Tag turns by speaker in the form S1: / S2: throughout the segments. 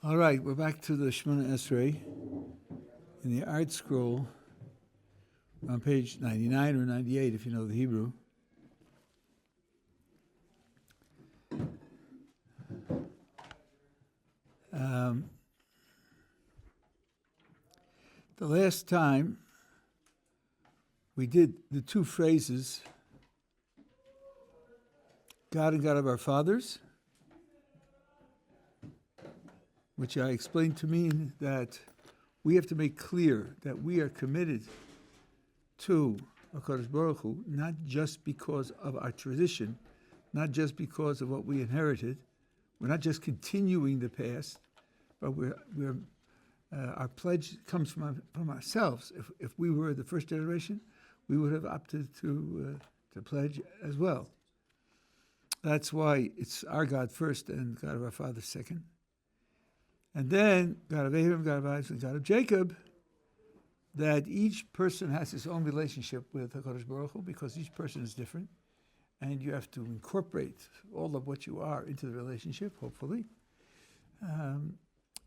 S1: All right, we're back to the Shemoneh Esrei in the art scroll on page 99 or 98 if you know the Hebrew. The last time we did the two phrases, God and God of our fathers, which I explained to mean that we have to make clear that we are committed to HaKadosh Baruch Hu, not just because of our tradition, not just because of what we inherited. We're not just continuing the past, but our pledge comes from ourselves. If we were the first generation, we would have opted to pledge as well. That's why it's our God first and God of our fathers second. And then God of Abraham, God of Isaac, and God of Jacob, that each person has his own relationship with HaKadosh Baruch Hu because each person is different. And you have to incorporate all of what you are into the relationship, hopefully.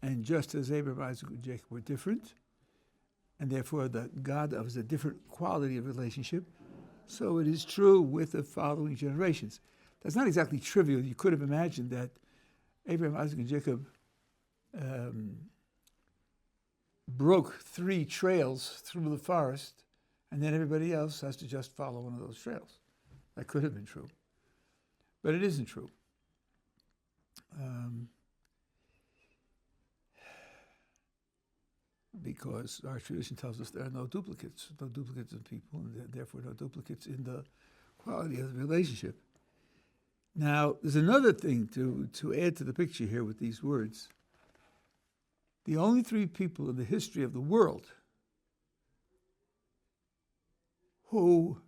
S1: And just as Abraham, Isaac, and Jacob were different, and therefore the God is a different quality of relationship, so it is true with the following generations. That's not exactly trivial. You could have imagined that Abraham, Isaac, and Jacob broke 3 trails through the forest, and then everybody else has to just follow one of those trails. That could have been true. But it isn't true. Because our tradition tells us there are no duplicates of people, and therefore no duplicates in the quality of the relationship. Now, there's another thing to add to the picture here with these words. The only 3 people in the history of the world who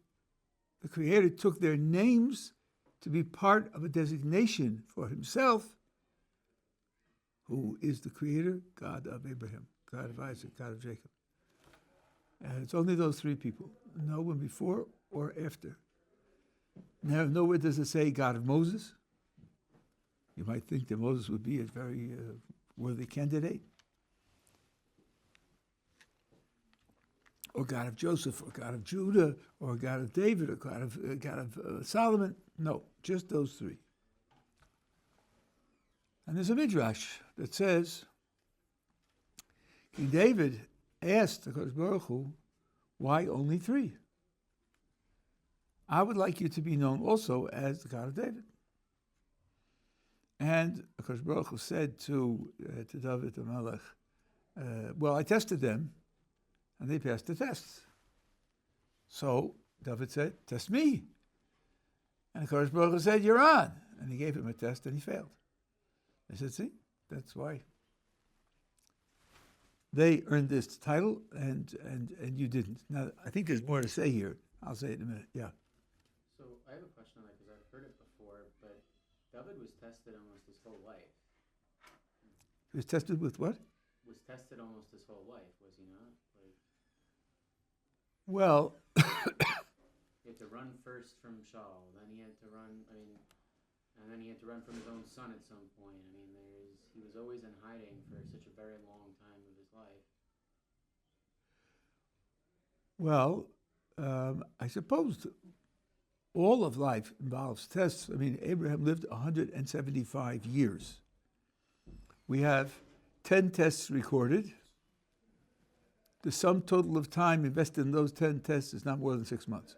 S1: the Creator took their names to be part of a designation for himself, who is the Creator, God of Abraham, God of Isaac, God of Jacob. And it's only those 3 people. No one before or after. Now, nowhere does it say God of Moses. You might think that Moses would be a very worthy candidate. Or God of Joseph, or God of Judah, or God of David, or God of Solomon. No, just those 3. And there's a midrash that says, King David asked HaKadosh Baruch Hu, why only 3? I would like you to be known also as the God of David. And HaKadosh Baruch Hu said to Dovid the Melech, well, I tested them, and they passed the tests. So David said, test me. And HaKadosh Baruch Hu said, you're on. And he gave him a test, and he failed. I said, see, that's why. They earned this title, and you didn't. Now, I think there's more to say here. I'll say it in a minute. Yeah.
S2: So I have a question on that because I've heard it before, but David was tested almost his whole life.
S1: He was tested with what?
S2: Was tested almost his whole life, was he not?
S1: Well,
S2: he had to run first from Shaul, then he had to run, and then he had to run from his own son at some point. He was always in hiding for such a very long time of his life.
S1: Well, I suppose all of life involves tests. Abraham lived 175 years. We have 10 tests recorded. The sum total of time invested in those 10 tests is not more than 6 months.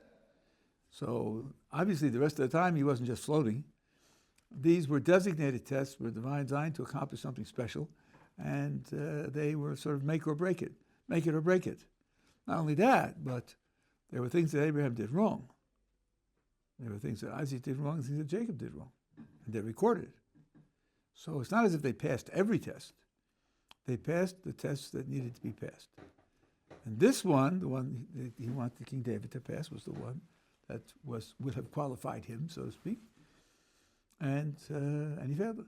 S1: So obviously the rest of the time he wasn't just floating. These were designated tests, were designed to accomplish something special, and they were sort of make it or break it. Not only that, but there were things that Abraham did wrong. There were things that Isaac did wrong and things that Jacob did wrong, and they're recorded. So it's not as if they passed every test. They passed the tests that needed to be passed. And this one, the one that he wanted King David to pass, was the one that would have qualified him, so to speak. And he failed it.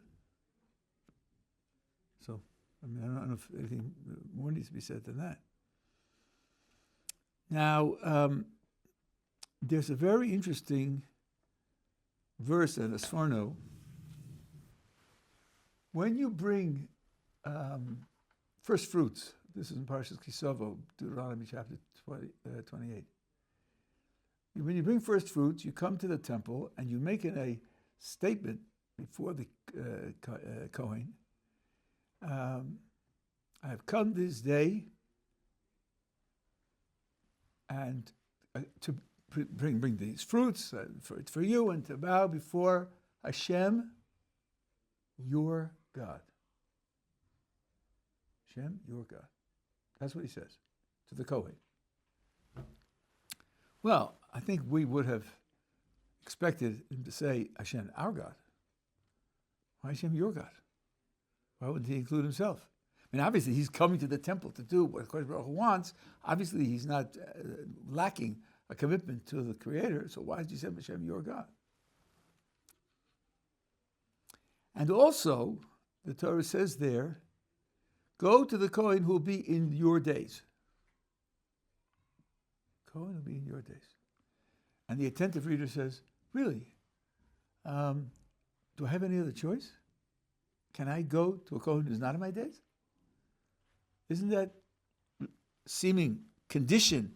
S1: So, I don't know if anything more needs to be said than that. Now, there's a very interesting verse in Esrei. When you bring first fruits. This is in Parshas Kisovo, Deuteronomy chapter 28. When you bring first fruits, you come to the temple and you make it a statement before the Kohen. I have come this day and to bring these fruits for you and to bow before Hashem, your God. Hashem, your God. That's what he says to the Kohen. Well, I think we would have expected him to say, Hashem, our God. Why Hashem, your God? Why wouldn't he include himself? I mean, obviously, he's coming to the temple to do what Kodesh Baruch Hu wants. Obviously, he's not lacking a commitment to the Creator, so why did he say, Hashem, your God? And also, the Torah says there, go to the Kohen who will be in your days. Kohen will be in your days. And the attentive reader says, really? Do I have any other choice? Can I go to a Kohen who's not in my days? Isn't that seeming condition?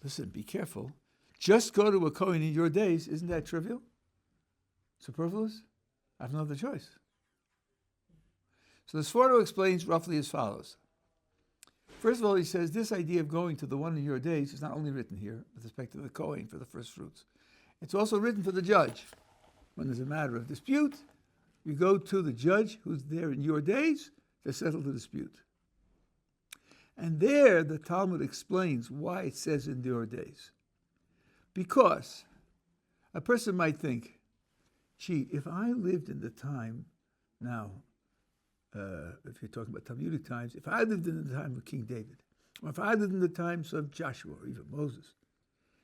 S1: Listen, be careful. Just go to a Kohen in your days. Isn't that trivial? Superfluous? I have no other choice. So the Sforno explains roughly as follows. First of all, he says this idea of going to the one in your days is not only written here with respect to the Kohen for the first fruits. It's also written for the judge. When there's a matter of dispute, you go to the judge who's there in your days to settle the dispute. And there the Talmud explains why it says in your days. Because a person might think, gee, if I lived in the time now, if you're talking about Talmudic times, if I lived in the time of King David, or if I lived in the times of Joshua or even Moses,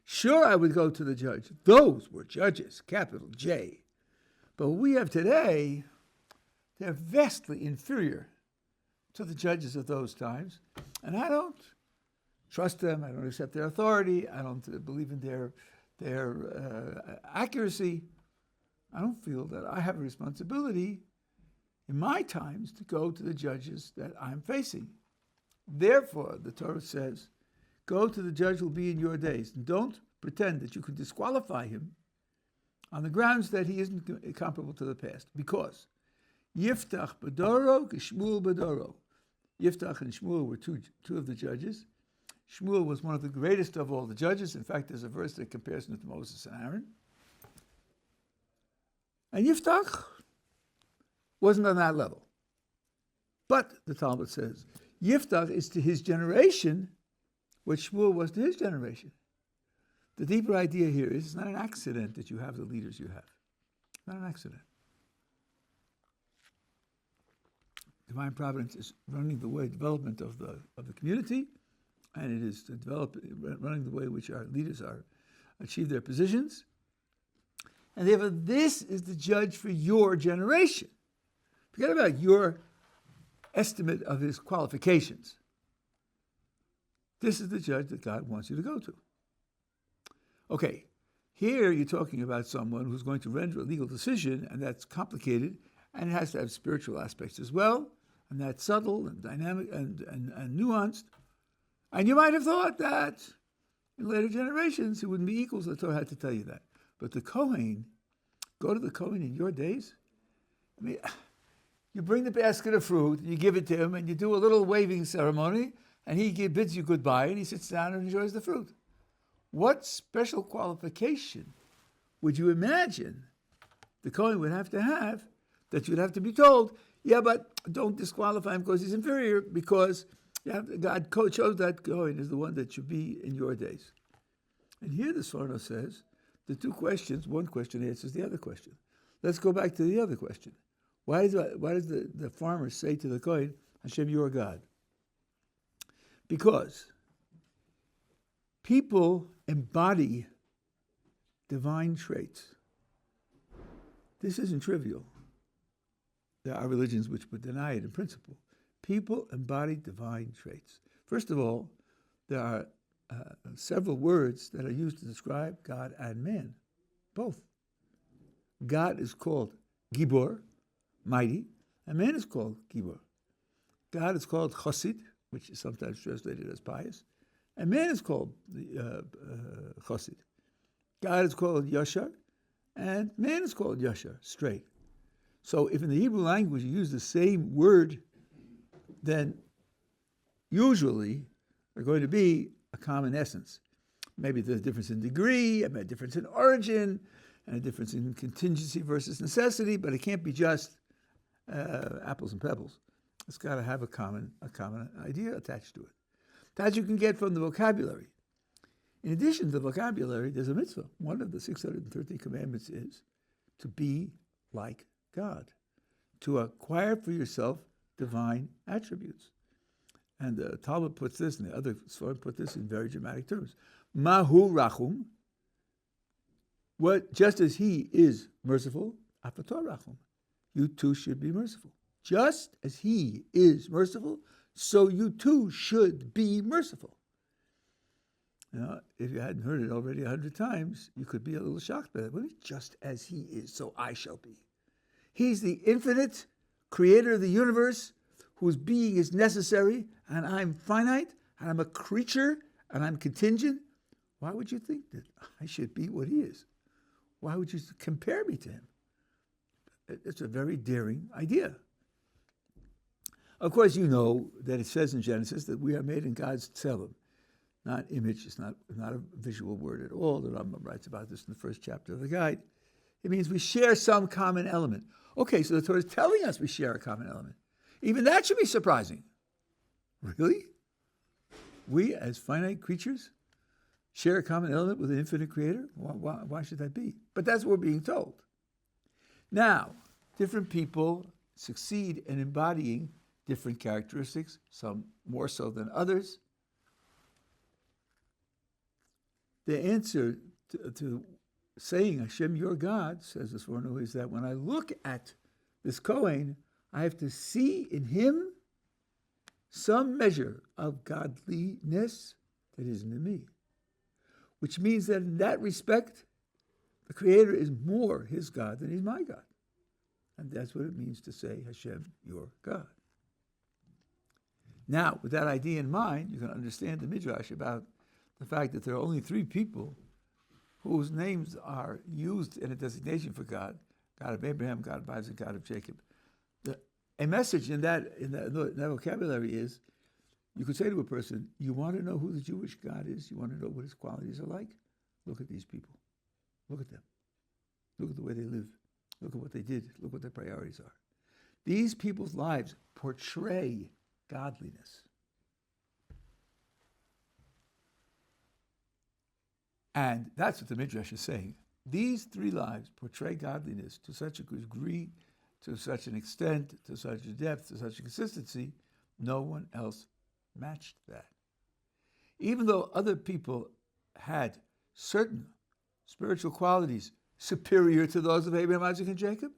S1: sure I would go to the judge. Those were judges, capital J. But what we have today, they're vastly inferior to the judges of those times. And I don't trust them. I don't accept their authority. I don't believe in their accuracy. I don't feel that I have a responsibility in my times to go to the judges that I'm facing. Therefore, the Torah says, go to the judge who will be in your days. And don't pretend that you can disqualify him on the grounds that he isn't comparable to the past. Because Yiftach Badoro, Shmuel Badoro. Yiftach and Shmuel were two of the judges. Shmuel was one of the greatest of all the judges. In fact, there's a verse that compares him to Moses and Aaron. And Yiftach wasn't on that level. But, the Talmud says, Yiftach is to his generation what Shmuel was to his generation. The deeper idea here is it's not an accident that you have the leaders you have. Not an accident. Divine providence is running the way development of the community, and it is to running the way in which our leaders achieve their positions. And therefore, this is the judge for your generation. Forget about your estimate of his qualifications. This is the judge that God wants you to go to. Okay, here you're talking about someone who's going to render a legal decision, and that's complicated, and it has to have spiritual aspects as well, and that's subtle and dynamic and nuanced. And you might have thought that in later generations it wouldn't be equal, so the Torah had to tell you that. But the Kohen, go to the Kohen in your days. I mean, you bring the basket of fruit, you give it to him, and you do a little waving ceremony, and he bids you goodbye, and he sits down and enjoys the fruit. What special qualification would you imagine the Kohen would have that you'd have to be told, yeah, but don't disqualify him because he's inferior, because God chose that Kohen is the one that should be in your days. And here the Sforno says, the two questions, one question answers the other question. Let's go back to the other question. Why does the farmer say to the Kohen, Hashem, you are God? Because people embody divine traits. This isn't trivial. There are religions which would deny it in principle. People embody divine traits. First of all, there are several words that are used to describe God and man, both. God is called Gibor, mighty, and man is called Gibor. God is called Chosid, which is sometimes translated as pious, and man is called Chosid. God is called Yashar, and man is called Yashar, straight. So if in the Hebrew language you use the same word, then usually there's going to be a common essence. Maybe there's a difference in degree, a difference in origin, and a difference in contingency versus necessity, but it can't be just apples and pebbles. It's got to have a common idea attached to it. That you can get from the vocabulary. In addition to the vocabulary, there's a mitzvah. One of the 613 commandments is to be like God, to acquire for yourself divine attributes. And the Talmud puts this, and the other Sfarim put this in very dramatic terms. Mahu rachum, just as he is merciful, afator rachum, you too should be merciful. Just as he is merciful, so you too should be merciful. Now, if you hadn't heard it already 100 times, you could be a little shocked by that. What do you mean, just as he is, so I shall be? He's the infinite creator of the universe, whose being is necessary, and I'm finite, and I'm a creature, and I'm contingent. Why would you think that I should be what he is? Why would you compare me to him? It's a very daring idea. Of course, you know that it says in Genesis that we are made in God's tzelem, not image. It's not a visual word at all. The Rambam writes about this in the first chapter of the guide. It means we share some common element. Okay, so the Torah is telling us we share a common element. Even that should be surprising. Really? We, as finite creatures, share a common element with an infinite creator? Why should that be? But that's what we're being told. Now, different people succeed in embodying different characteristics, some more so than others. The answer to saying Hashem, your God, says the Sforno, is that when I look at this Kohen, I have to see in him some measure of godliness that isn't in me. Which means that in that respect, the Creator is more his God than he's my God. And that's what it means to say Hashem, your God. Now, with that idea in mind, you can understand the Midrash about the fact that there are only 3 people whose names are used in a designation for God: God of Abraham, God of Isaac, God of Jacob. A message in that vocabulary is, you could say to a person, you want to know who the Jewish God is? You want to know what his qualities are like? Look at these people. Look at them. Look at the way they live. Look at what they did. Look what their priorities are. These people's lives portray godliness. And that's what the Midrash is saying. These 3 lives portray godliness to such a degree, to such an extent, to such a depth, to such a consistency, no one else matched that. Even though other people had certain spiritual qualities superior to those of Abraham, Isaac, and Jacob,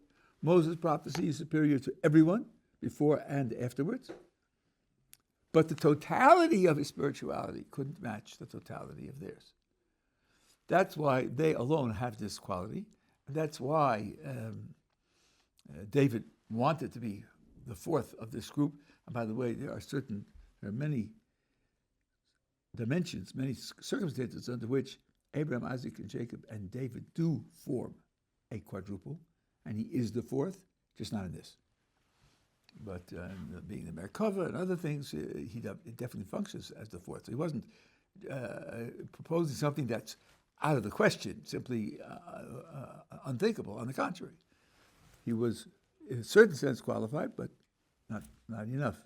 S1: Moses' prophecy is superior to everyone before and afterwards. But the totality of his spirituality couldn't match the totality of theirs. That's why they alone have this quality. And that's why David wanted to be the 4th of this group. And by the way, there are many dimensions, many circumstances under which Abraham, Isaac, and Jacob and David do form a quadruple. And he is the 4th, just not in this. But being the Merkava and other things, he definitely functions as the 4th. So he wasn't proposing something that's out of the question, simply unthinkable. On the contrary, he was, in a certain sense, qualified, but not enough.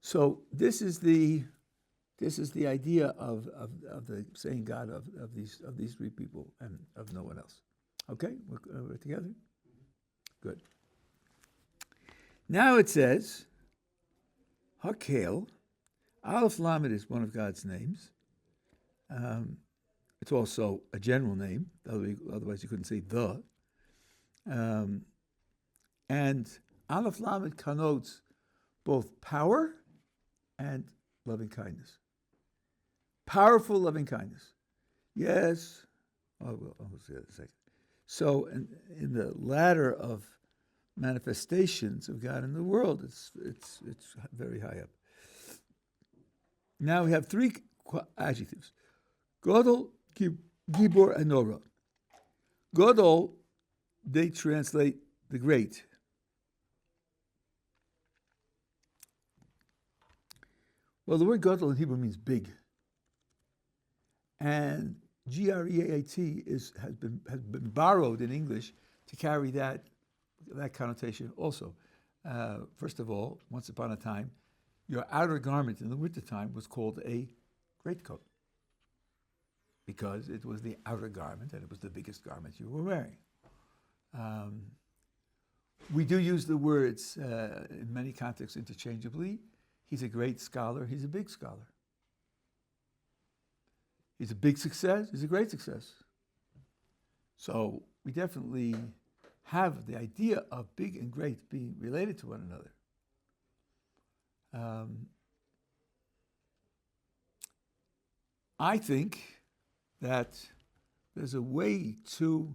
S1: So this is the idea of the saying God of these 3 people and of no one else. Okay, we're together. Good. Now it says, Hakel, Aleph Lamed is one of God's names. It's also a general name, otherwise you couldn't say the. And Aleph Lamed connotes both power and loving kindness. Powerful loving kindness. Yes. I'll say that in a second. So in the latter of manifestations of God in the world. It's very high up. Now we have three adjectives: Godel, Gibor, and Nora. Godol, they translate the great. Well, the word Godel in Hebrew means big, and Great has been borrowed in English to carry that connotation also. First of all, once upon a time, your outer garment in the wintertime was called a greatcoat because it was the outer garment and it was the biggest garment you were wearing. We do use the words in many contexts interchangeably. He's a great scholar, he's a big scholar. He's a big success, he's a great success. So we definitely have the idea of big and great being related to one another. I think that there's a way to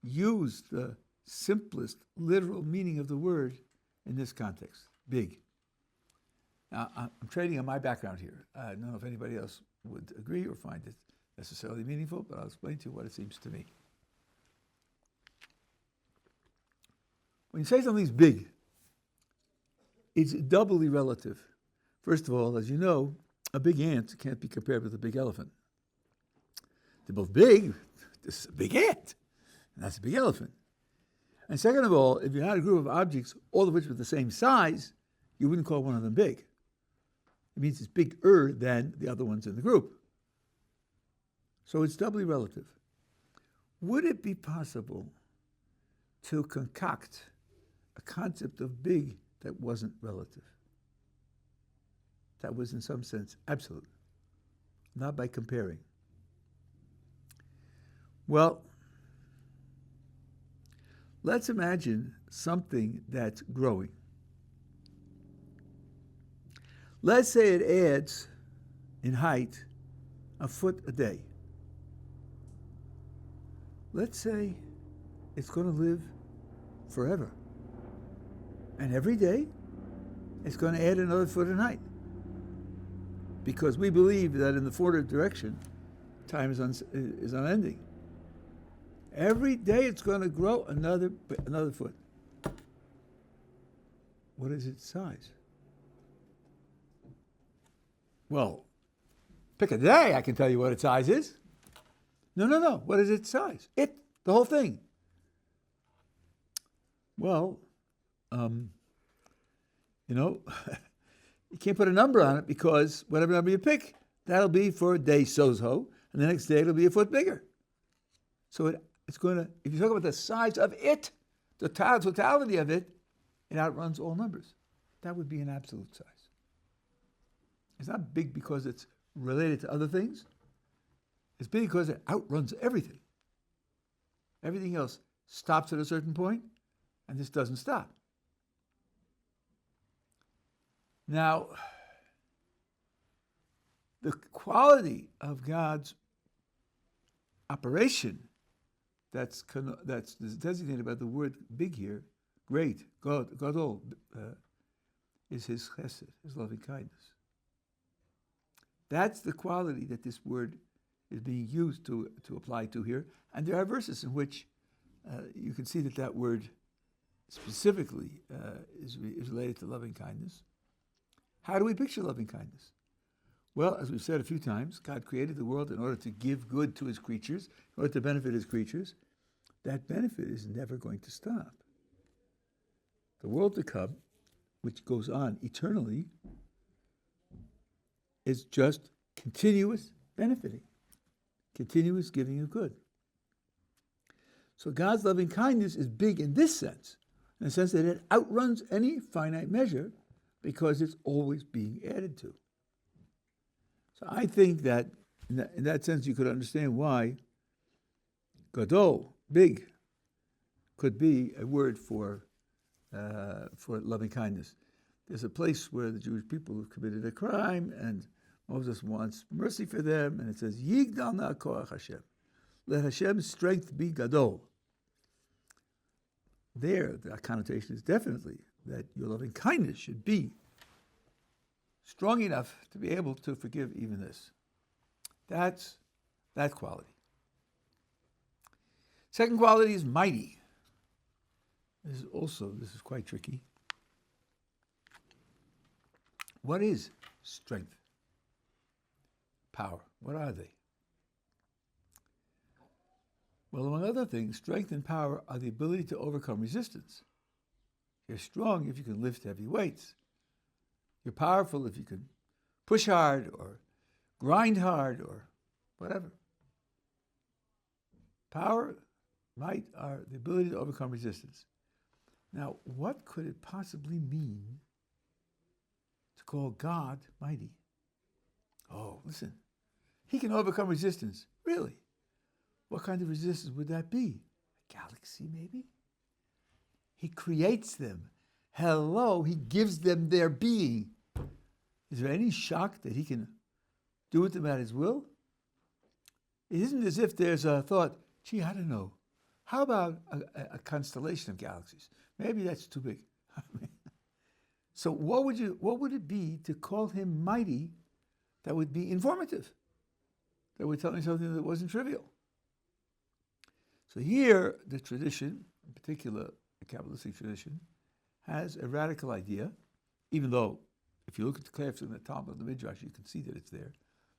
S1: use the simplest literal meaning of the word in this context, big. Now, I'm trading on my background here. I don't know if anybody else would agree or find it necessarily meaningful, but I'll explain to you what it seems to me. When you say something's big, it's doubly relative. First of all, as you know, a big ant can't be compared with a big elephant. They're both big. This is a big ant, and that's a big elephant. And second of all, if you had a group of objects, all of which were the same size, you wouldn't call one of them big. It means it's bigger than the other ones in the group. So it's doubly relative. Would it be possible to concoct a concept of big that wasn't relative? That was in some sense absolute, not by comparing. Well, let's imagine something that's growing. Let's say it adds in height a foot a day. Let's say it's going to live forever. And every day it's going to add another foot in height. Because we believe that in the forward direction, time is unending. Every day it's going to grow another foot. What is its size? Well, pick a day, I can tell you what its size is. No. What is its size? The whole thing. Well, you can't put a number on it because whatever number you pick, that'll be for a day sozo, and the next day it'll be a foot bigger. So it's going to, if you talk about the size of it, the totality of it, it outruns all numbers. That would be an absolute size. It's not big because it's related to other things. It's big because it outruns everything. Everything else stops at a certain point, and this doesn't stop. Now, the quality of God's operation that's designated by the word big here, great, Godol, is his chesed, his loving kindness. That's the quality that this word is being used to apply to here. And there are verses in which you can see that word specifically is related to loving kindness. How do we picture loving kindness? Well, as we've said a few times, God created the world in order to give good to his creatures, in order to benefit his creatures. That benefit is never going to stop. The world to come, which goes on eternally, is just continuous benefiting, continuous giving of good. So God's loving kindness is big in this sense, in the sense that it outruns any finite measure because it's always being added to. So I think that in that sense you could understand why gadol, big, could be a word for loving kindness. There's a place where the Jewish people have committed a crime and Moses wants mercy for them, and it says, Yigdal na koach Hashem. Let Hashem's strength be gadol. there, the connotation is definitely that your loving kindness should be strong enough to be able to forgive even this. That's that quality. Second quality is mighty. This is quite tricky. What is strength? Power. What are they? Well, among other things, strength and power are the ability to overcome resistance. You're strong if you can lift heavy weights. You're powerful if you can push hard or grind hard or whatever. Power, might are the ability to overcome resistance. Now, what could it possibly mean to call God mighty? Oh, listen. He can overcome resistance. Really? What kind of resistance would that be? A galaxy, maybe? He creates them. Hello, he gives them their being. Is there any shock that he can do with them at his will? It isn't as if there's a thought, gee, I don't know. How about a constellation of galaxies? Maybe that's too big. So what would it be to call him mighty that would be informative? That would tell me something that wasn't trivial. So here, the tradition, in particular the Kabbalistic tradition, has a radical idea, even though if you look at the Klefs in the Talmud, the Midrash, you can see that it's there.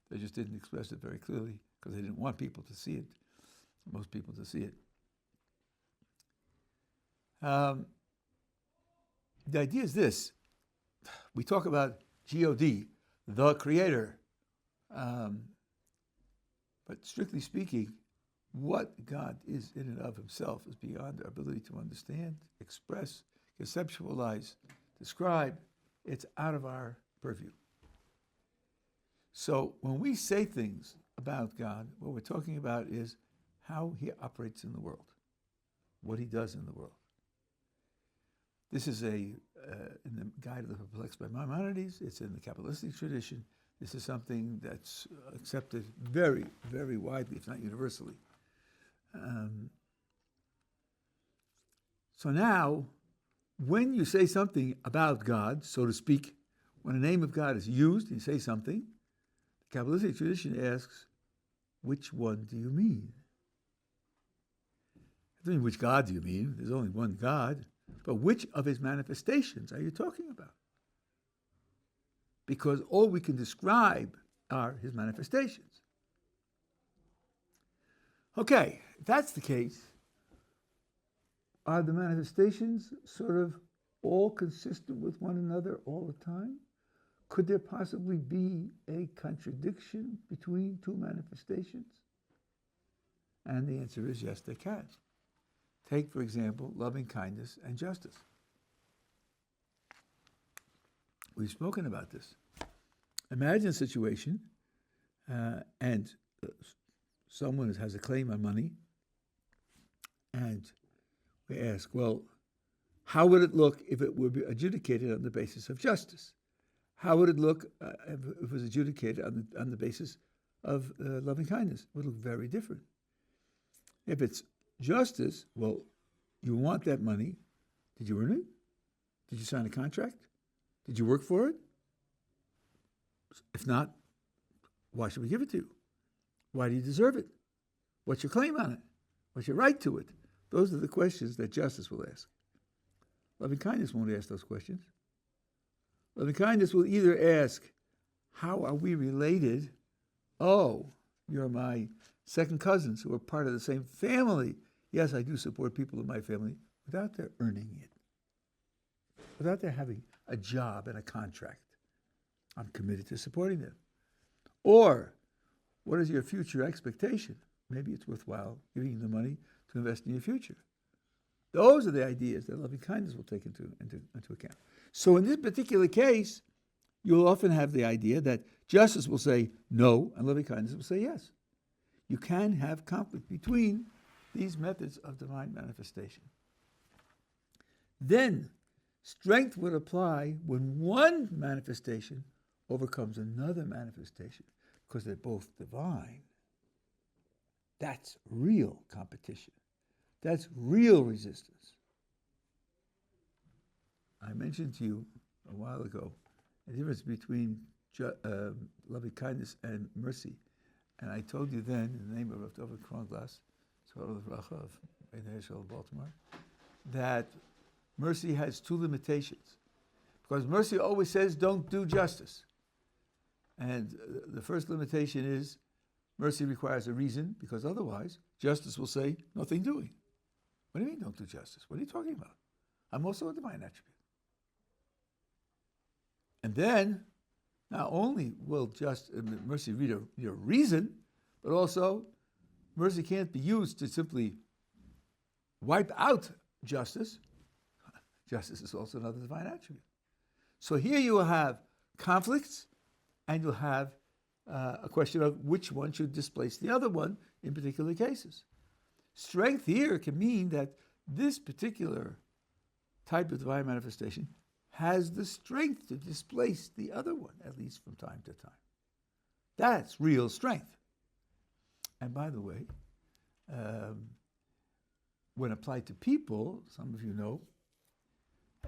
S1: They just didn't express it very clearly because they didn't want people to see it, most people to see it. The idea is this. We talk about God, the Creator. But strictly speaking, what God is in and of himself is beyond our ability to understand, express, conceptualize, describe. It's out of our purview. So when we say things about God, what we're talking about is how he operates in the world, what he does in the world. This is in the Guide of the Perplexed by Maimonides. It's in the Kabbalistic tradition. This is something that's accepted very, very widely, if not universally. So now, when you say something about God, so to speak, when a name of God is used and you say something, the Kabbalistic tradition asks, which one do you mean? It doesn't mean which God do you mean? There's only one God. But which of his manifestations are you talking about? Because all we can describe are his manifestations. Okay, if that's the case, are the manifestations sort of all consistent with one another all the time? Could there possibly be a contradiction between two manifestations? And the answer is yes, they can. Take, for example, loving kindness and justice. We've spoken about this. Imagine a situation and someone has a claim on money, and we ask, well, how would it look if it were adjudicated on the basis of justice? How would it look if it was adjudicated on the basis of loving kindness? It would look very different. If it's justice, well, you want that money. Did you earn it? Did you sign a contract? Did you work for it? If not, why should we give it to you? Why do you deserve it? What's your claim on it? What's your right to it? Those are the questions that justice will ask. Loving kindness won't ask those questions. Loving kindness will either ask, how are we related? Oh, you're my second cousins who are part of the same family. Yes, I do support people in my family without their earning it, without their having a job and a contract. I'm committed to supporting them. Or, what is your future expectation? Maybe it's worthwhile giving you the money to invest in your future. Those are the ideas that loving kindness will take into account. So in this particular case, you'll often have the idea that justice will say no, and loving kindness will say yes. You can have conflict between these methods of divine manifestation. Then, strength would apply when one manifestation overcomes another manifestation, because they're both divine. That's real competition. That's real resistance. I mentioned to you a while ago the difference between loving kindness and mercy. And I told you then, in the name of Dovid Kronglass, of Baltimore, that mercy has two limitations. Because mercy always says, don't do justice. And the first limitation is mercy requires a reason, because otherwise justice will say, nothing doing. What do you mean don't do justice? What are you talking about? I'm also a divine attribute. And then, not only will mercy read your reason, but also mercy can't be used to simply wipe out justice. Justice is also another divine attribute. So here you will have conflicts, and you'll have a question of which one should displace the other one in particular cases. Strength here can mean that this particular type of divine manifestation has the strength to displace the other one, at least from time to time. That's real strength. And by the way, when applied to people, some of you know,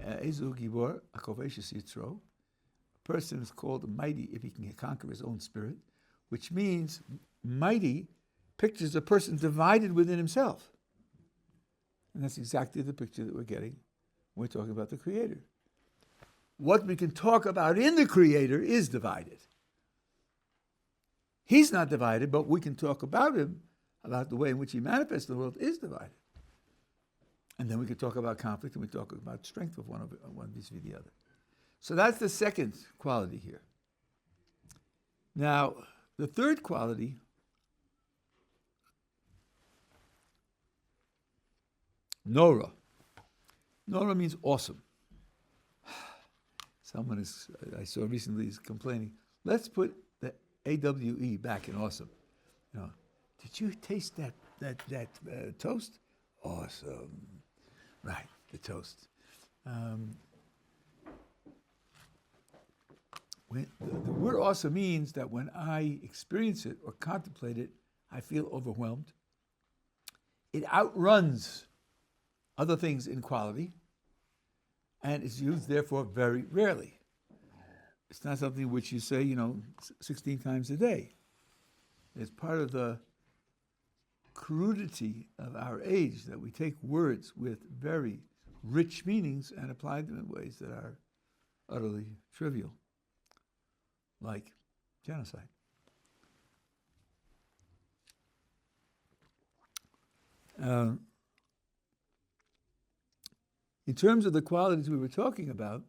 S1: Ezu Gibor, Akoveshes Yitzro, a person is called mighty if he can conquer his own spirit, which means mighty pictures a person divided within himself. And that's exactly the picture that we're getting when we're talking about the Creator. What we can talk about in the Creator is divided. He's not divided, but we can talk about him, about the way in which he manifests in the world is divided. And then we can talk about conflict, and we talk about strength of one vis-a-vis the other. So that's the second quality here. Now, the third quality Nora. Nora means awesome. Someone I saw recently is complaining, let's put the AWE back in awesome. You know, did you taste that toast? Awesome. Right, the toast. The word awesome means that when I experience it or contemplate it, I feel overwhelmed. It outruns other things in quality, and is used, therefore, very rarely. It's not something which you say, 16 times a day. It's part of the crudity of our age that we take words with very rich meanings and apply them in ways that are utterly trivial, like genocide. In terms of the qualities we were talking about,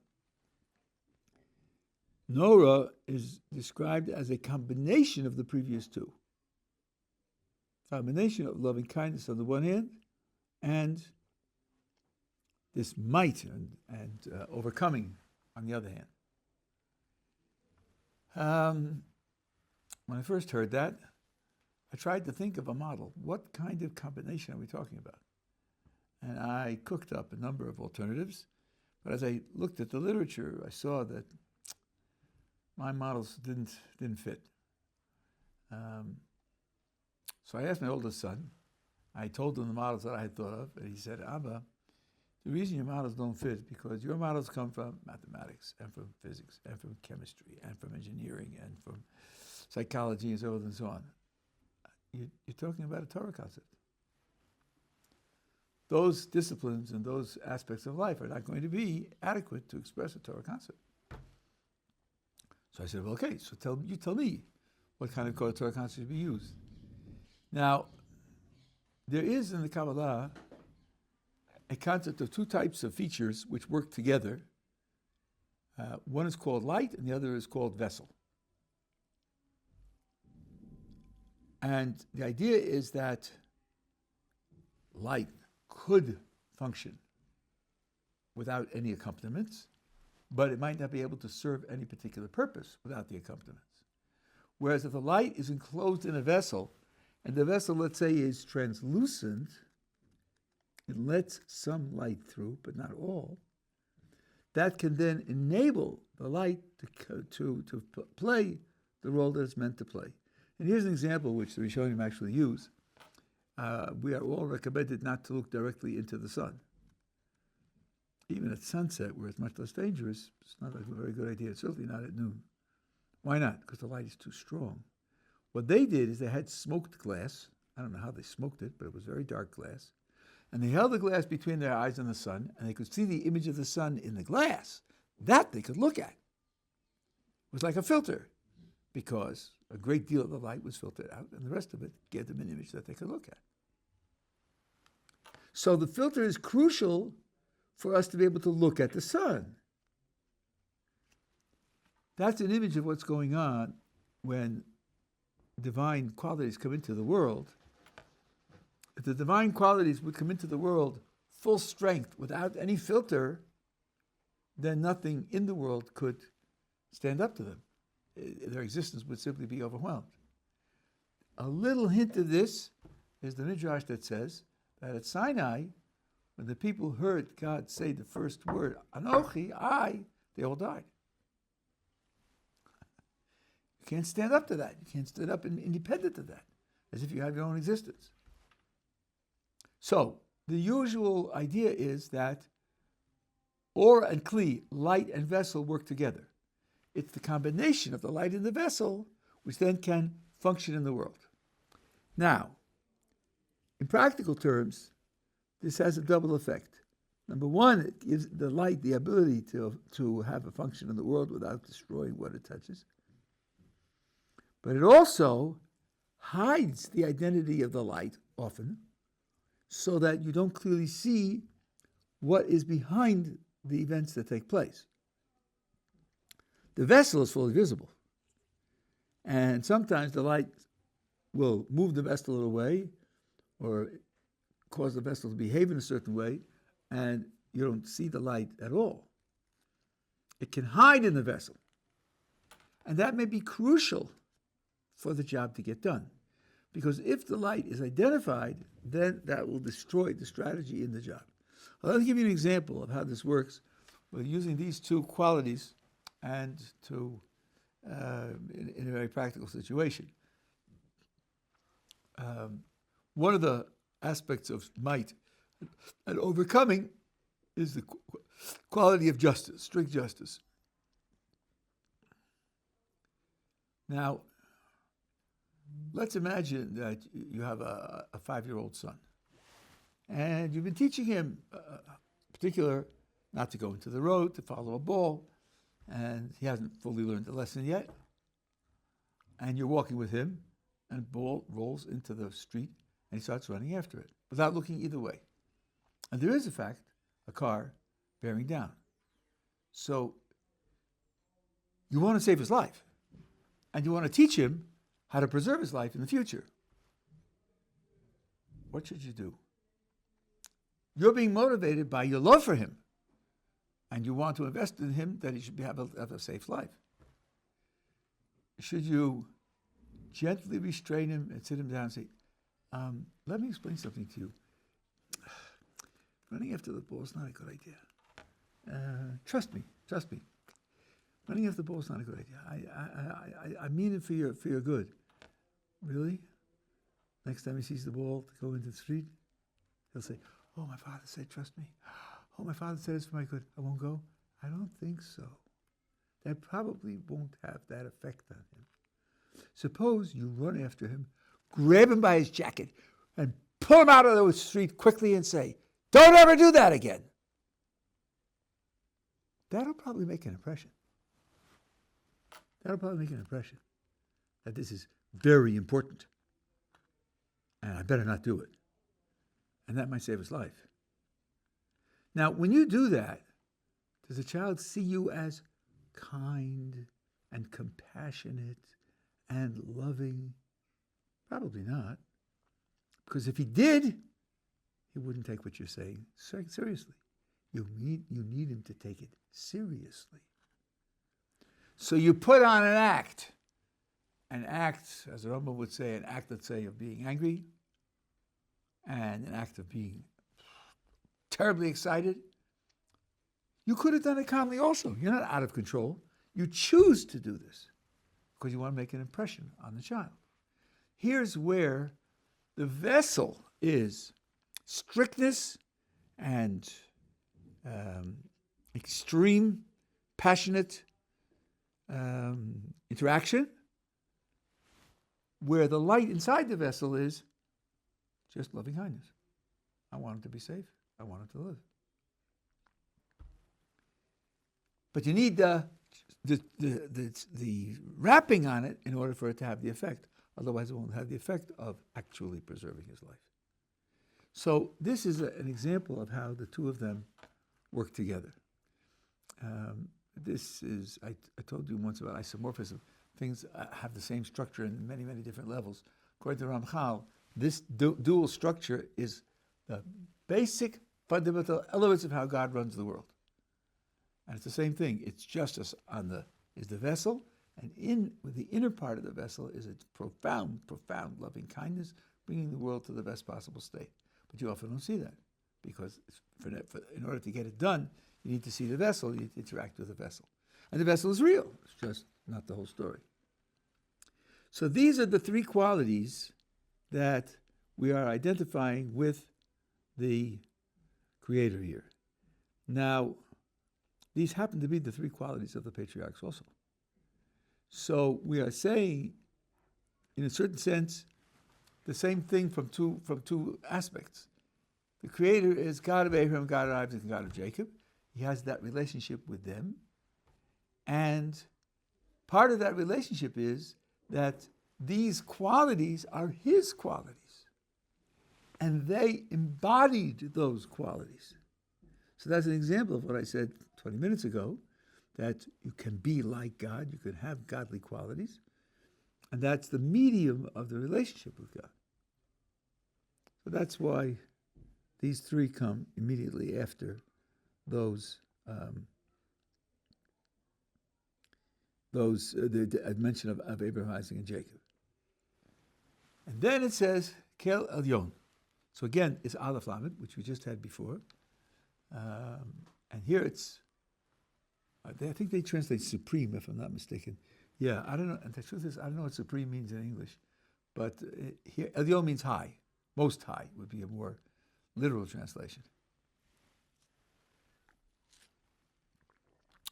S1: Nora is described as a combination of the previous two. Combination of loving kindness on the one hand, and this might and overcoming on the other hand. When I first heard that, I tried to think of a model. What kind of combination are we talking about? And I cooked up a number of alternatives, but as I looked at the literature, I saw that my models didn't fit. So I asked my oldest son. I told him the models that I had thought of, and he said, Abba, the reason your models don't fit is because your models come from mathematics and from physics and from chemistry and from engineering and from psychology and so on and so on. You're talking about a Torah concept. Those disciplines and those aspects of life are not going to be adequate to express a Torah concept. So I said, well, okay, so tell me what kind of Torah concept should be used. Now, there is in the Kabbalah a concept of two types of features which work together. One is called light and the other is called vessel. And the idea is that light could function without any accompaniments, but it might not be able to serve any particular purpose without the accompaniments. Whereas if the light is enclosed in a vessel, and the vessel, let's say, is translucent, it lets some light through, but not all, that can then enable the light to play the role that it's meant to play. And here's an example which the Rishonim actually use. We are all recommended not to look directly into the sun. even at sunset, where it's much less dangerous, it's not a very good idea. It's certainly not at noon. Why not? Because the light is too strong. What they did is they had smoked glass. I don't know how they smoked it, but it was very dark glass. And they held the glass between their eyes and the sun, and they could see the image of the sun in the glass. That they could look at. It was like a filter, because a great deal of the light was filtered out, and the rest of it gave them an image that they could look at. So the filter is crucial for us to be able to look at the sun. That's an image of what's going on when divine qualities come into the world. If the divine qualities would come into the world full strength without any filter, then nothing in the world could stand up to them. Their existence would simply be overwhelmed. A little hint of this is the Midrash that says that at Sinai, when the people heard God say the first word, Anochi, I, they all died. You can't stand up to that. You can't stand up independent of that, as if you have your own existence. So, the usual idea is that Or and Kli, light and vessel, work together. It's the combination of the light and the vessel which then can function in the world. Now, in practical terms, this has a double effect. Number one, it gives the light the ability to have a function in the world without destroying what it touches. But it also hides the identity of the light often, so that you don't clearly see what is behind the events that take place. The vessel is fully visible. And sometimes the light will move the vessel away or cause the vessel to behave in a certain way, and you don't see the light at all. It can hide in the vessel. And that may be crucial for the job to get done. Because if the light is identified, then that will destroy the strategy in the job. Well, let me give you an example of how this works with using these two qualities and in a very practical situation. One of the aspects of might and overcoming is the quality of justice, strict justice. Now, let's imagine that you have a 5-year-old son, and you've been teaching him particular not to go into the road, to follow a ball, and he hasn't fully learned the lesson yet. And you're walking with him, and the ball rolls into the street, and he starts running after it without looking either way. And there is, in fact, a car bearing down. So you want to save his life, and you want to teach him how to preserve his life in the future. What should you do? You're being motivated by your love for him, and you want to invest in him that he should have a safe life. Should you gently restrain him and sit him down and say, let me explain something to you. Running after the ball is not a good idea. Trust me. Running after the ball is not a good idea. I mean it for your good. Really? Next time he sees the ball to go into the street, he'll say, oh, my father said, trust me. Oh, my father said it's for my good. I won't go. I don't think so. That probably won't have that effect on him. Suppose you run after him, grab him by his jacket, and pull him out of the street quickly and say, don't ever do that again. That'll probably make an impression. That this is very important. And I better not do it. And that might save his life. Now, when you do that, does the child see you as kind and compassionate and loving? Probably not. Because if he did, he wouldn't take what you're saying seriously. You need him to take it seriously. So you put on an act, as the Rabbi would say, an act, let's say, of being angry, and an act of being terribly excited. You could have done it calmly also. You're not out of control. You choose to do this because you want to make an impression on the child. Here's where the vessel is strictness and extreme, passionate interaction, where the light inside the vessel is just loving kindness. I want him to be safe. I want him to live. But you need the wrapping on it in order for it to have the effect. Otherwise, it won't have the effect of actually preserving his life. So this is an example of how the two of them work together. This is, I told you once about isomorphism. Things have the same structure in many, many different levels. According to Ramchal, this dual structure is the basic fundamental elements of how God runs the world. And it's the same thing. It's justice is the vessel, and with the inner part of the vessel is a profound, profound loving kindness, bringing the world to the best possible state. But you often don't see that, because in order to get it done, you need to see the vessel, you need to interact with the vessel. And the vessel is real, it's just not the whole story. So these are the three qualities that we are identifying with the Creator here. Now, these happen to be the three qualities of the patriarchs also. So we are saying, in a certain sense, the same thing from two aspects. The Creator is God of Abraham, God of Isaac, and God of Jacob. He has that relationship with them. And part of that relationship is that these qualities are his qualities. And they embodied those qualities. So that's an example of what I said 20 minutes ago, that you can be like God, you can have godly qualities, and that's the medium of the relationship with God. So that's why these three come immediately after those the mention of Abraham, Isaac, and Jacob. And then it says, Kel Elyon. So again, it's Aleph Lamed, which we just had before. And here it's, I think they translate supreme, if I'm not mistaken. Yeah, I don't know. And the truth is, I don't know what supreme means in English. But here, Elyon means high. Most high would be a more literal translation.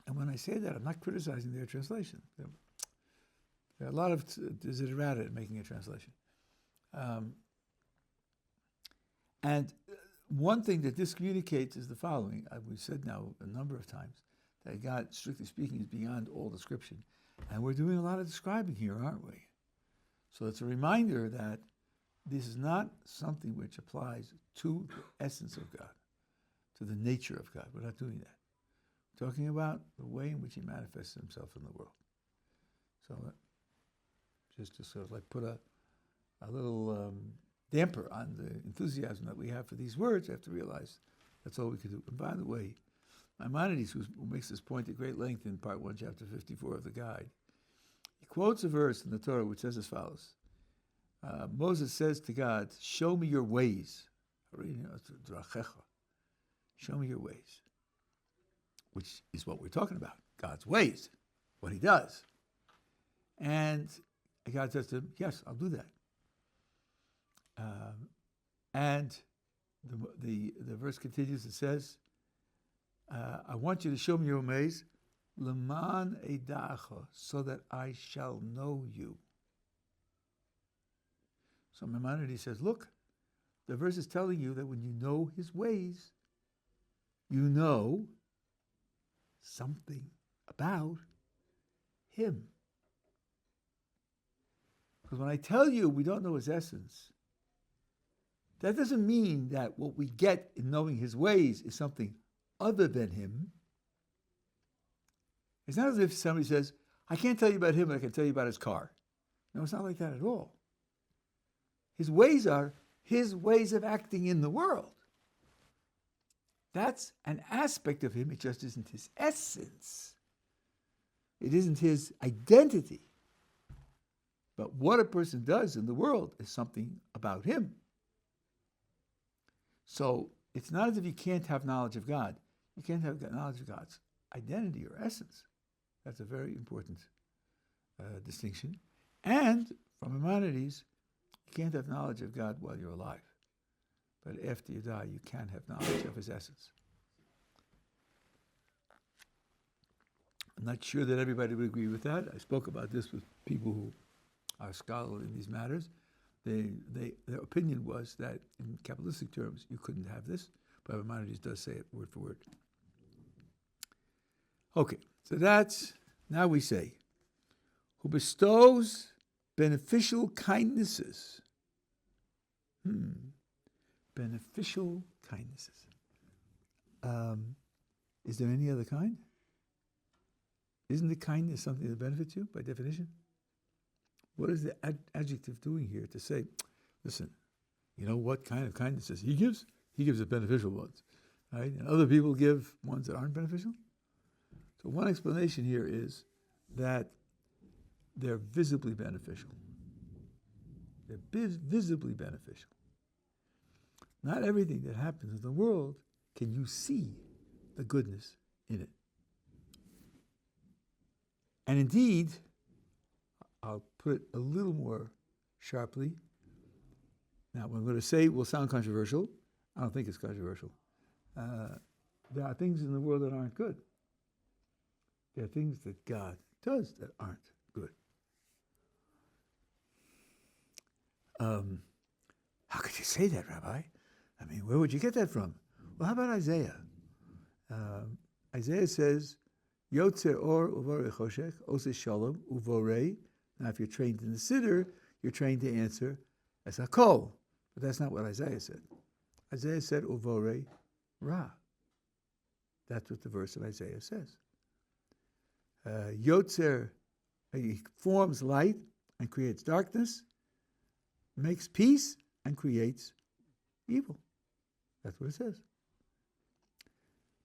S1: And when I say that, I'm not criticizing their translation. There are a lot of desiderata in making a translation. And one thing that this communicates is the following. We've said now a number of times that God, strictly speaking, is beyond all description. And we're doing a lot of describing here, aren't we? So it's a reminder that this is not something which applies to the essence of God, to the nature of God. We're not doing that. We're talking about the way in which he manifests himself in the world. So just to sort of like put a little damper on the enthusiasm that we have for these words, I have to realize that's all we can do. And by the way, Maimonides, who makes this point at great length in part 1, chapter 54 of the guide, he quotes a verse in the Torah which says as follows. Moses says to God, show me your ways. Show me your ways. Which is what we're talking about, God's ways, what he does. And God says to him, yes, I'll do that. And the verse continues, it says, I want you to show me your ways, leman edacha, so that I shall know you. So Maimonides says, look, the verse is telling you that when you know his ways, you know something about him. Because when I tell you we don't know his essence, that doesn't mean that what we get in knowing his ways is something other than him. It's not as if somebody says, I can't tell you about him, but I can tell you about his car. No, it's not like that at all. His ways are his ways of acting in the world. That's an aspect of him. It just isn't his essence. It isn't his identity. But what a person does in the world is something about him. So it's not as if you can't have knowledge of God. You can't have knowledge of God's identity or essence. That's a very important distinction. And from Maimonides, you can't have knowledge of God while you're alive. But after you die, you can have knowledge of his essence. I'm not sure that everybody would agree with that. I spoke about this with people who are scholarly in these matters. Their opinion was that in Kabbalistic terms, you couldn't have this, but Maimonides does say it word for word. Okay, so now we say, who bestows beneficial kindnesses. Beneficial kindnesses. Is there any other kind? Isn't the kindness something that benefits you by definition? What is the adjective doing here to say, listen, you know what kind of kindnesses he gives? He gives the beneficial ones, right? And other people give ones that aren't beneficial. So one explanation here is that they're visibly beneficial. They're visibly beneficial. Not everything that happens in the world can you see the goodness in it. And indeed, I'll put it a little more sharply. Now, what I'm going to say will sound controversial. I don't think it's controversial. There are things in the world that aren't good. There are things that God does that aren't good. How could you say that, Rabbi? I mean, where would you get that from? Well, how about Isaiah? Isaiah says, Yotzer or uvorei choshech, ose shalom, uvorei. Now, if you're trained in the Siddur, you're trained to answer as hakol. But that's not what Isaiah said. Isaiah said, uvorei ra. That's what the verse of Isaiah says. Yotzer, he forms light and creates darkness, makes peace and creates evil. That's what it says.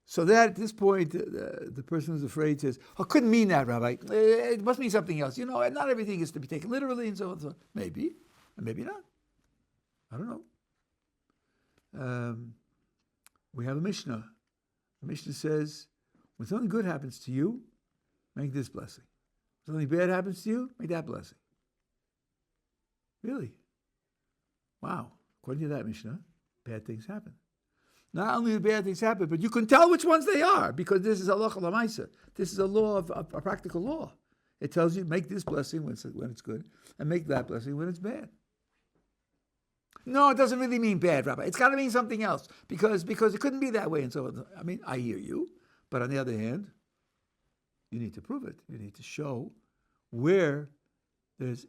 S1: So that at this point, the person who's afraid says, "Oh, couldn't mean that, Rabbi. It must mean something else. You know, not everything is to be taken literally, and so on and so on." Maybe, and maybe not. I don't know. We have a Mishnah. The Mishnah says, when something good happens to you, make this blessing. When something bad happens to you, make that blessing. Really? Wow. According to that Mishnah, bad things happen. Not only do bad things happen, but you can tell which ones they are, because this is halacha l'maisa. This is a law of a practical law. It tells you make this blessing when it's good, and make that blessing when it's bad. No, it doesn't really mean bad, Rabbi. It's got to mean something else, because it couldn't be that way and so on. I mean, I hear you, but on the other hand, you need to prove it. You need to show where it's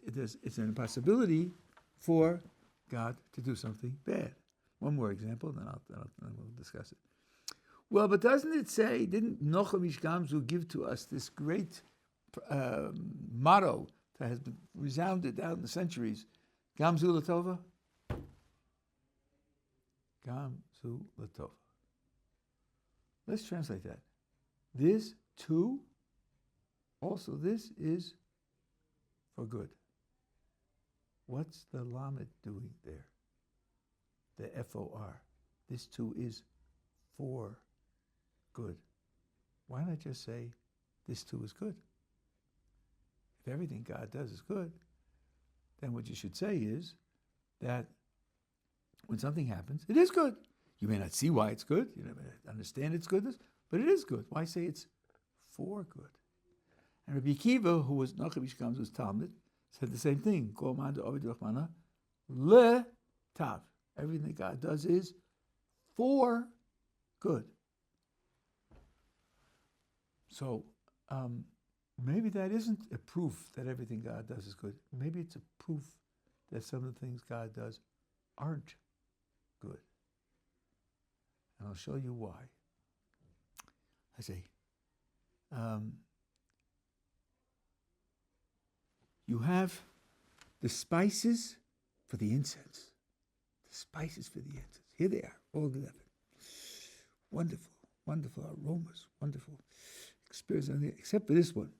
S1: an impossibility for God to do something bad. One more example, then we'll discuss it. Well, but doesn't it say, didn't Nochem Ish Gamzu give to us this great motto that has been resounded down the centuries? Gamzu Latova? Gamzu Latova. Let's translate that. This too, also this is for good. What's the Lamed doing there? The F-O-R. This too is for good. Why not just say, this too is good? If everything God does is good, then what you should say is that when something happens, it is good. You may not see why it's good, you may not understand its goodness, but it is good. Why say it's for good? And Rabbi Akiva, who was Nochem Ish Gamzu's Talmud, said the same thing. Kol man de'ovid rachmana le tav. Everything that God does is for good. So maybe that isn't a proof that everything God does is good. Maybe it's a proof that some of the things God does aren't good. And I'll show you why. I say, you have the spices for the incense. Spices for the incense. Here they are, all together. Wonderful, wonderful aromas, wonderful experience. Except for this one.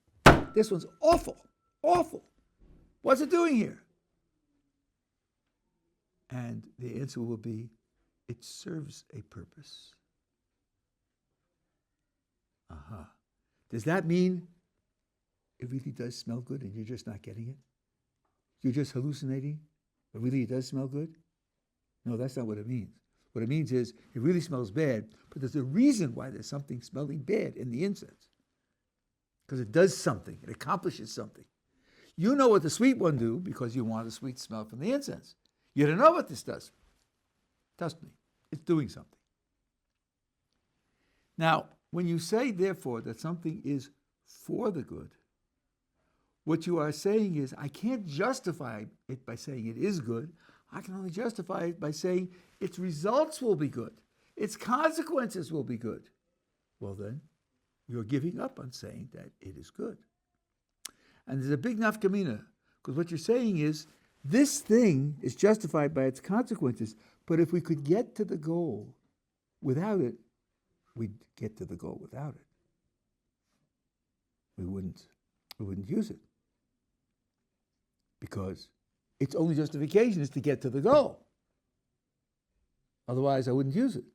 S1: This one's awful, awful. What's it doing here? And the answer will be, it serves a purpose. Aha. Does that mean it really does smell good and you're just not getting it? You're just hallucinating, but really it does smell good? No, that's not what it means. What it means is it really smells bad, but there's a reason why there's something smelling bad in the incense. because it does something. It accomplishes something. You know what the sweet one do because you want a sweet smell from the incense. You don't know what this does. Trust me, it's doing something. Now, when you say, therefore, that something is for the good, what you are saying is, I can't justify it by saying it is good. I can only justify it by saying its results will be good. Its consequences will be good. Well then, you're giving up on saying that it is good. And there's a big nafkamina, because what you're saying is, this thing is justified by its consequences, but if we could get to the goal without it, we'd get to the goal without it. We wouldn't use it. Because its only justification is to get to the goal. Otherwise, I wouldn't use it.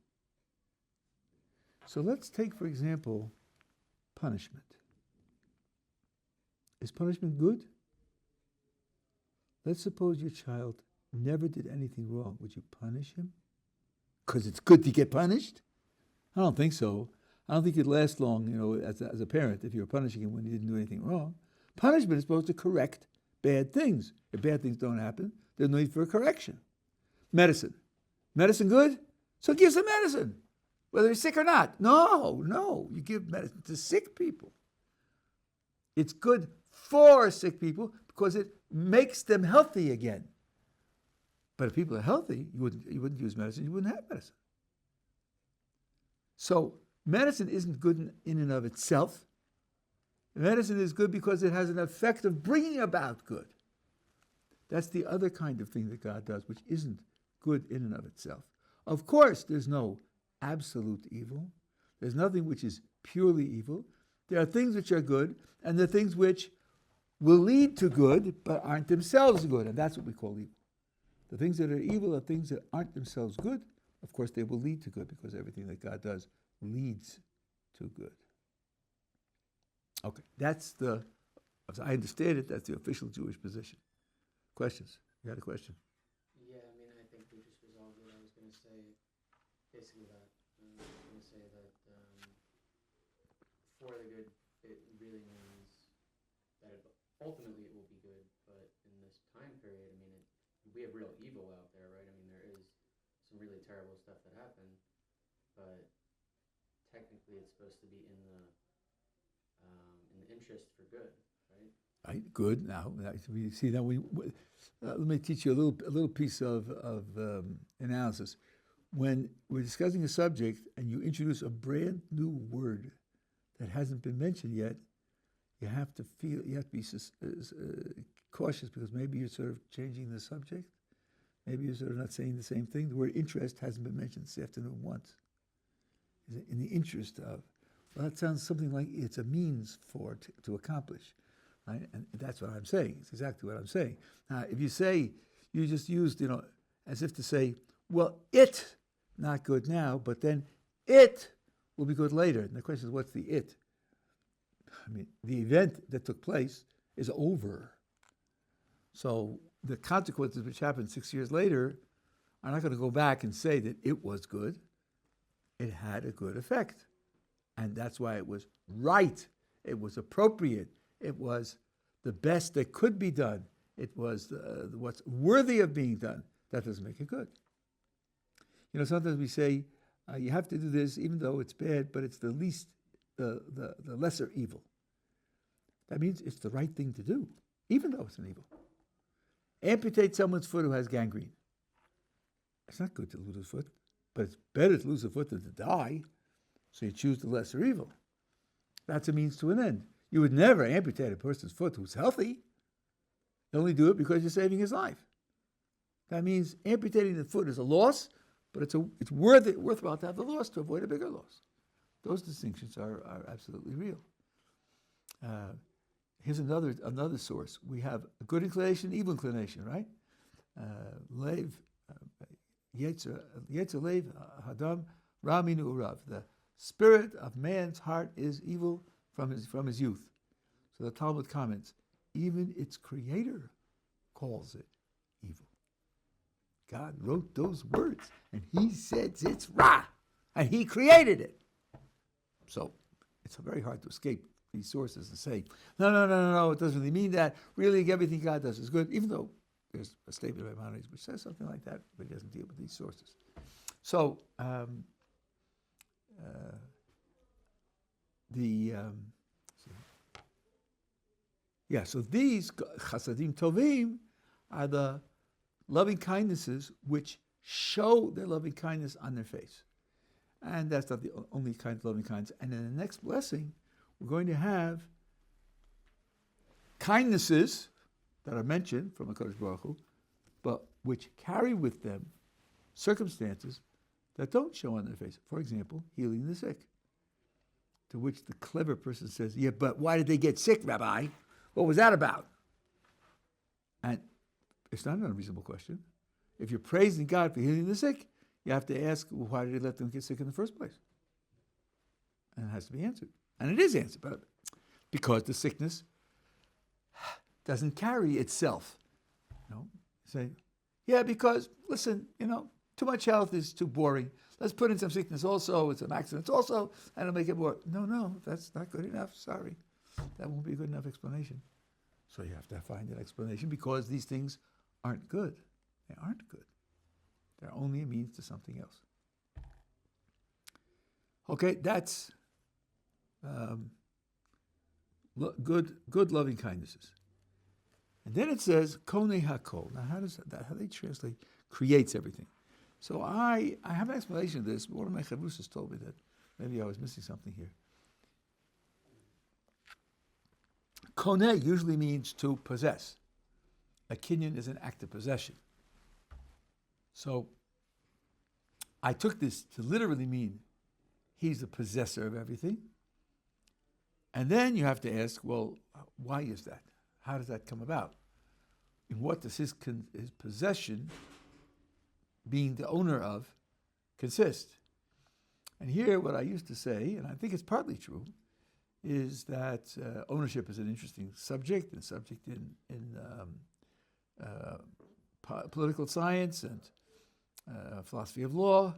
S1: So let's take, for example, punishment. Is punishment good? Let's suppose your child never did anything wrong. Would you punish him? Because it's good to get punished? I don't think so. I don't think you'd last long, as a parent, if you were punishing him when he didn't do anything wrong. Punishment is supposed to correct bad things. If bad things don't happen, there's no need for a correction. Medicine. Medicine good? So give some medicine, whether he's sick or not. No. You give medicine to sick people. It's good for sick people because it makes them healthy again. But if people are healthy, you wouldn't use medicine, you wouldn't have medicine. So medicine isn't good in and of itself. Medicine is good because it has an effect of bringing about good. That's the other kind of thing that God does, which isn't good in and of itself. Of course, there's no absolute evil. There's nothing which is purely evil. There are things which are good, and there are things which will lead to good, but aren't themselves good, and that's what we call evil. The things that are evil are things that aren't themselves good. Of course, they will lead to good, because everything that God does leads to good. Okay, as I understand it, that's the official Jewish position. Questions? You had a question?
S2: Yeah, I think we just resolved it. I was going to say basically that. I was going to say that for the good, it really means that ultimately it will be good, but in this time period, we have real evil out there, right? There is some really terrible stuff that happened, but technically it's supposed to be in the interest for good, right?
S1: Right, good. Now we see that let me teach you a little piece of analysis. When we're discussing a subject and you introduce a brand new word that hasn't been mentioned yet, you have to be cautious, because maybe you're sort of changing the subject. Maybe you're sort of not saying the same thing. The word interest hasn't been mentioned this afternoon once. In the interest of, well, that sounds something like it's a means to accomplish, right? And that's what I'm saying. It's exactly what I'm saying. Now, if you say, you just used, as if to say, well, it, not good now, but then it will be good later. And the question is, what's the it? The event that took place is over. So the consequences which happened 6 years later are not going to go back and say that it was good. It had a good effect. And that's why it was right. It was appropriate. It was the best that could be done. It was what's worthy of being done. That doesn't make it good. Sometimes we say, you have to do this even though it's bad, but it's the lesser evil. That means it's the right thing to do, even though it's an evil. Amputate someone's foot who has gangrene. It's not good to lose a foot, but it's better to lose a foot than to die. So you choose the lesser evil. That's a means to an end. You would never amputate a person's foot who's healthy. You only do it because you're saving his life. That means amputating the foot is a loss, but it's worthwhile to have the loss to avoid a bigger loss. Those distinctions are absolutely real. Here's another source. We have a good inclination, evil inclination, right? Leiv, Yetzer Leiv, Hadam, Raminu Urav. The spirit of man's heart is evil from his youth. So the Talmud comments, even its creator calls it evil. God wrote those words, and he says it's Ra, and he created it. So it's very hard to escape these sources and say, no, it doesn't really mean that. Really, everything God does is good, even though there's a statement by Maimonides which says something like that, but he doesn't deal with these sources. So, so these chasadim tovim are the loving kindnesses which show their loving kindness on their face. And that's not the only kind of loving kindness. And in the next blessing, we're going to have kindnesses that are mentioned from HaKadosh Baruch Hu, but which carry with them circumstances that don't show on their face. For example, healing the sick. To which the clever person says, yeah, but why did they get sick, Rabbi? What was that about? And it's not an unreasonable question. If you're praising God for healing the sick, you have to ask, well, why did he let them get sick in the first place? And it has to be answered. And it is answered, but because the sickness doesn't carry itself. Say, yeah, because, listen, too much health is too boring. Let's put in some sickness also, some accidents also, and it'll make it more. No, that's not good enough. Sorry. That won't be a good enough explanation. So you have to find an explanation because these things aren't good. They aren't good. They're only a means to something else. Okay, that's good loving kindnesses. And then it says, Konei Hakol. Now, how they translate creates everything. So I have an explanation of this, but one of my chavrusas told me that maybe I was missing something here. Konei usually means to possess. A kinyan is an act of possession. So I took this to literally mean he's the possessor of everything. And then you have to ask, well, why is that? How does that come about? In what does his possession, being the owner of, consist? And here what I used to say, and I think it's partly true, is that ownership is an interesting subject, and subject in political science and philosophy of law.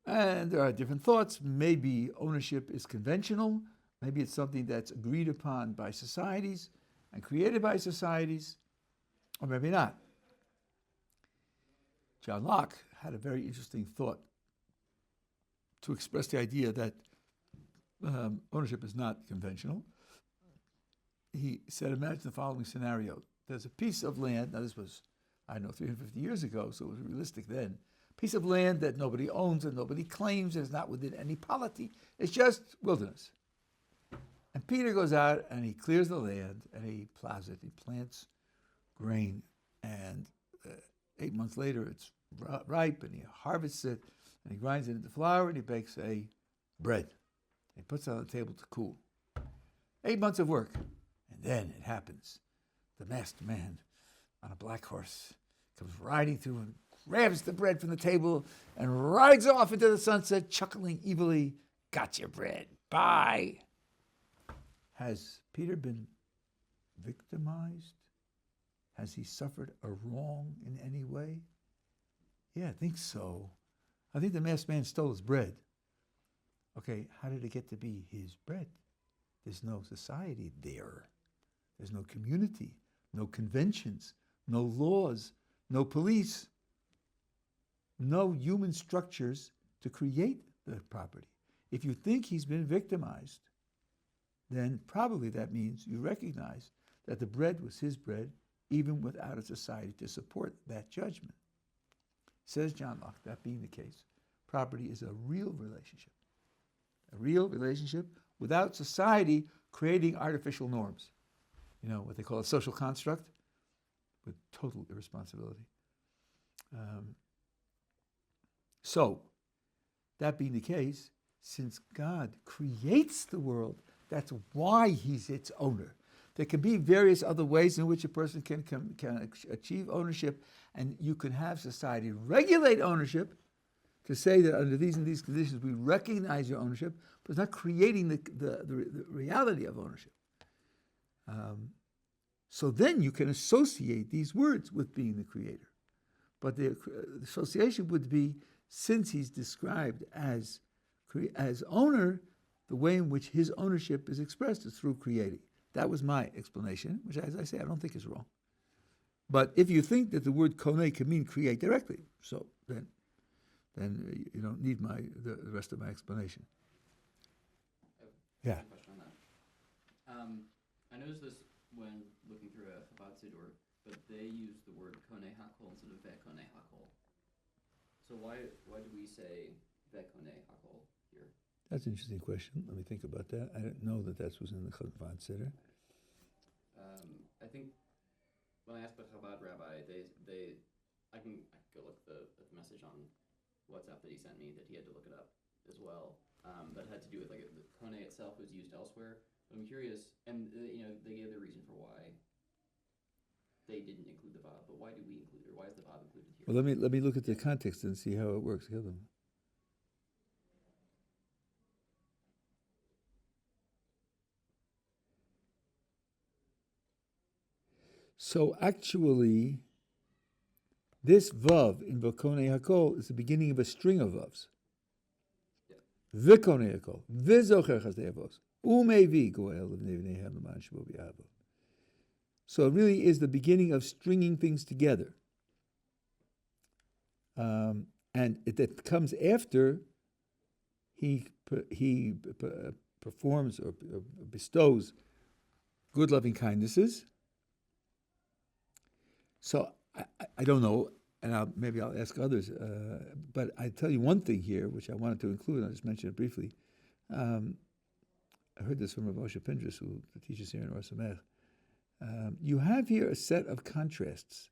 S1: And there are different thoughts. Maybe ownership is conventional. Maybe it's something that's agreed upon by societies and created by societies, or maybe not. John Locke had a very interesting thought to express the idea that ownership is not conventional. He said, imagine the following scenario. There's a piece of land, now this was, 350 years ago, so it was realistic then. Piece of land that nobody owns and nobody claims, and is not within any polity. It's just wilderness. And Peter goes out and he clears the land and he plows it. He plants grain, and 8 months later it's ripe, and he harvests it, and he grinds it into flour, and he bakes a bread. He puts it on the table to cool. 8 months of work, and then it happens. The masked man on a black horse comes riding through and grabs the bread from the table and rides off into the sunset, chuckling evilly, got your bread, bye. Has Peter been victimized? Has he suffered a wrong in any way? Yeah, I think so. I think the masked man stole his bread. Okay, how did it get to be his bread? There's no society there. There's no community, no conventions, no laws, no police, no human structures to create the property. If you think he's been victimized, then probably that means you recognize that the bread was his bread, even without a society to support that judgment. Says John Locke, that being the case, property is a real relationship. A real relationship without society creating artificial norms. What they call a social construct, with total irresponsibility. So, that being the case, since God creates the world, that's why he's its owner. There can be various other ways in which a person can achieve ownership, and you can have society regulate ownership to say that under these and these conditions we recognize your ownership, but it's not creating the reality of ownership. So then you can associate these words with being the creator. But the association would be, since he's described as owner, the way in which his ownership is expressed is through creating. That was my explanation, which, as I say, I don't think is wrong. But if you think that the word koneh can mean create directly, so then you don't need the rest of my explanation. Yeah.
S3: Question on that. I noticed this when looking through a Chabad Siddur, but they use the word koneh hakol instead of ve'koneh hakol. So why do we say ve'koneh hakol here?
S1: That's an interesting question. Let me think about that. I didn't know that was in the Chabad Siddur.
S3: I think when I asked the Chabad rabbi, I can go look at the message on WhatsApp that he sent me that he had to look it up as well. That had to do with like the koneh itself was used elsewhere. But I'm curious, and they gave their reason for why they didn't include the vav, but why do we include it? Or why is the vav included here?
S1: Well, let me look at the context and see how it works. Hold on. So actually, this vav in V'konei Hakol is the beginning of a string of vavs. V'konei Hakol, v'zocher chasdei avos, u'mevi goel l'vnei v'neihem l'man shebo b'yahavo. So it really is the beginning of stringing things together. And that comes after he performs or bestows good loving kindnesses. So I don't know, and maybe I'll ask others, but I tell you one thing here, which I wanted to include, I'll just mention it briefly. I heard this from Rabbi Pindris, who teaches here in Ohr Somayach. You have here a set of contrasts,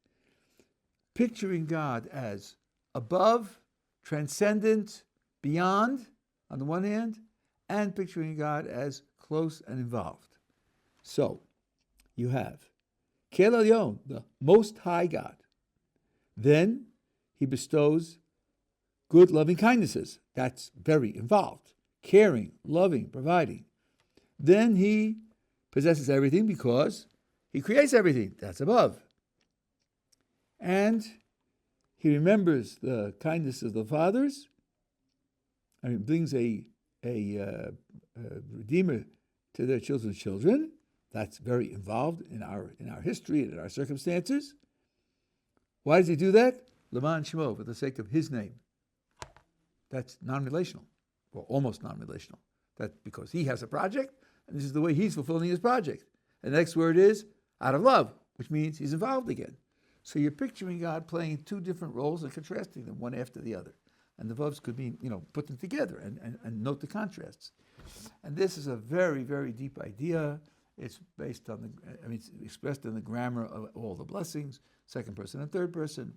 S1: picturing God as above, transcendent, beyond, on the one hand, and picturing God as close and involved. So, you have Kel Elyon, the Most High God. Then he bestows good loving kindnesses. That's very involved. Caring, loving, providing. Then he possesses everything because he creates everything. That's above. And he remembers the kindness of the fathers. Brings a redeemer to their children's children. That's very involved in our history and in our circumstances. Why does he do that? L'man Shemo, for the sake of his name. That's non-relational, or almost non-relational. That's because he has a project, and this is the way he's fulfilling his project. And the next word is out of love, which means he's involved again. So you're picturing God playing two different roles and contrasting them one after the other. And the vavs could be, put them together and note the contrasts. And this is a very, very deep idea. It's based on it's expressed in the grammar of all the blessings, second person and third person,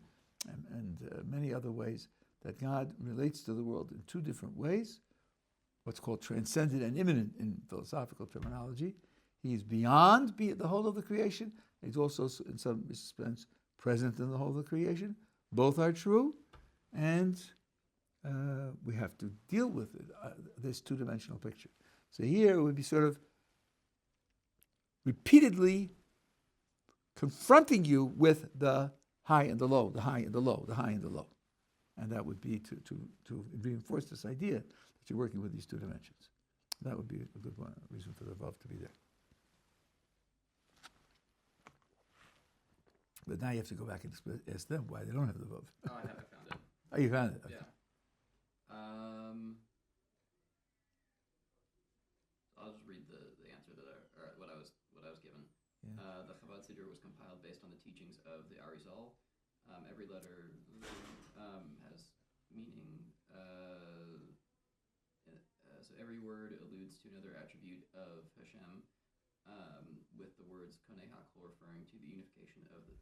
S1: and many other ways that God relates to the world in two different ways, what's called transcendent and immanent in philosophical terminology. He's beyond the whole of the creation. He's also, in some sense, present in the whole of the creation. Both are true, and we have to deal with it, this two-dimensional picture. So here it would be sort of repeatedly confronting you with the high and the low, the high and the low, the high and the low. And that would be to reinforce this idea that you're working with these two dimensions. That would be a good one, reason for the vav to be there. But now you have to go back and ask them why they don't have the vav.
S3: Oh, I found it.
S1: Oh, you found it? Okay.
S3: Yeah. I'll just read the answer or what I was given.
S1: Yeah.
S3: The Chabad Siddur was compiled based on the teachings of the Arizal. Every letter has meaning. So every word alludes to another attribute of Hashem, with the words Koneh Hakol referring to the unification of the.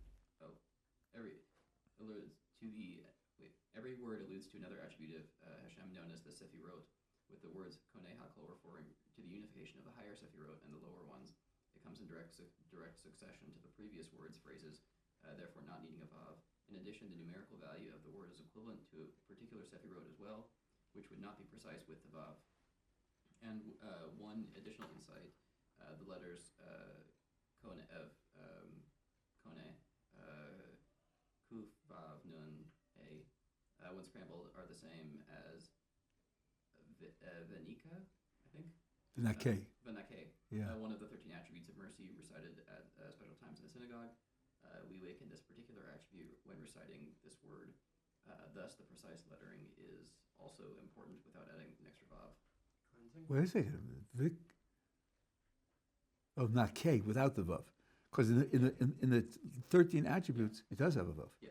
S3: Every word alludes to another attribute of Hashem known as the Sefirot, with the words Koneh Hakol referring to the unification of the higher Sefirot and the lower ones. It comes in direct succession to the previous words, phrases, therefore not needing a vav. In addition, the numerical value of the word is equivalent to a particular Sefirot as well, which would not be precise with the vav. And one additional insight, the letters Koneh, Kuf, Vav, Nun, A, when scrambled, are the same as Venika, I think,
S1: V'nakeh.
S3: V'nakeh.
S1: Yeah.
S3: One of the 13 attributes of mercy recited at special times in the synagogue. We awaken this particular attribute when reciting this word. Thus, the precise lettering is also important without adding an extra vav.
S2: Cleansing?
S1: Wait a second. Vic. Oh, nakeh without the vav, because in the 13 attributes it does have a vav.
S3: Yeah,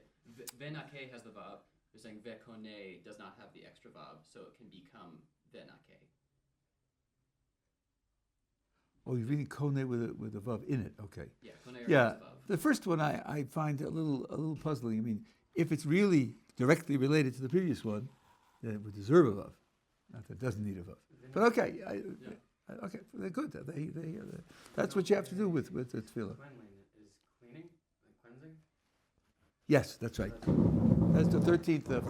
S3: V'nakeh has the vav. You're saying Ve'koneh does not have the extra vav, so it can become V'nakeh.
S1: Oh, you're reading koneh with a vav in it. Okay.
S3: Yeah, Koneh
S1: Yeah,
S3: has vav.
S1: the first one I find a little puzzling. I mean, if it's really directly related to the previous one, then it would deserve a vav. Not that it doesn't need a vav. But okay, okay, they're good. That's what you have to do with the tefillah.
S2: Cleanliness is cleaning, like cleansing.
S1: Yes, that's right. That's the 13th.